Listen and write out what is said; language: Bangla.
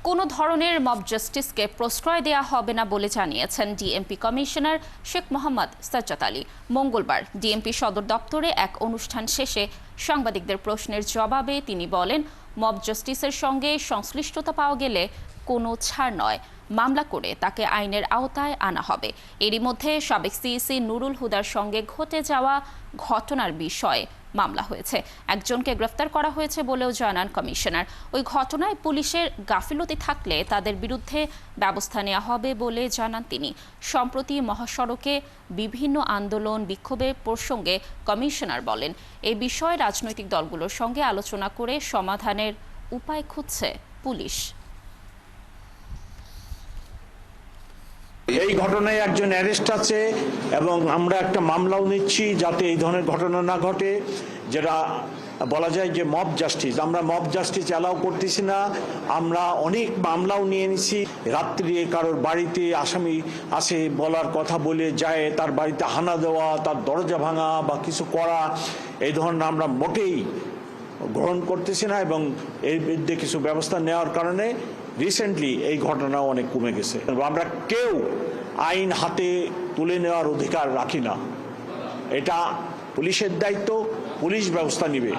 কোনো ধরনের মব জাস্টিসকে প্রশ্রয় দেয়া হবে না বলে জানিয়েছেন ডিএমপি কমিশনার শেখ মোহাম্মদ সাজ্জাদ আলী। মঙ্গলবার ডিএমপি সদর দপ্তরে এক অনুষ্ঠান শেষে সাংবাদিকদের প্রশ্নের জবাবে তিনি বলেন, মব জাস্টিসের সঙ্গে সংশ্লিষ্টতা পাওয়া গেলে কোনো ছাড় নয়, মামলা করে তাকে আইনের আওতায় আনা হবে। এরই মধ্যে সাবেক সিইসি নুরুল হুদার সঙ্গে ঘটে যাওয়া ঘটনার বিষয়ে মামলা হয়েছে। একজনকে গ্রেফতার করা হয়েছে বলেও জানান কমিশনার। ওই ঘটনায় পুলিশের গাফিলতি থাকলে তাদের বিরুদ্ধে ব্যবস্থা নেওয়া হবে বলে জানান তিনি। সম্প্রতি মহাসড়কে বিভিন্ন আন্দোলন বিক্ষোভের প্রসঙ্গে কমিশনার বলেন, এই বিষয়ে রাজনৈতিক দলগুলোর সঙ্গে আলোচনা করে সমাধানের উপায় খুঁজছে পুলিশ। এই ঘটনায় একজন অ্যারেস্ট আছে এবং আমরা একটা মামলাও নিচ্ছি যাতে এই ধরনের ঘটনা না ঘটে। যেটা বলা যায় যে মব জাস্টিস, আমরা মব জাস্টিস অ্যালাউ করতেছি না। আমরা অনেক মামলাও নিয়ে নিছি। রাত্রি কারোর বাড়িতে আসামি আসে বলার কথা বলে যায়, তার বাড়িতে হানা দেওয়া, তার দরজা ভাঙা বা কিছু করা, এই ধরনের আমরা মোটেই গ্রহণ করতেছি না এবং এর বিরুদ্ধে কিছু ব্যবস্থা নেওয়ার কারণে রিসেন্টলি এই ঘটনাও অনেক কমে গেছে। আমরা কেউ আইন হাতে তুলে নেওয়ার অধিকার রাখি না। এটা পুলিশের দায়িত্ব, পুলিশ ব্যবস্থা নেবে।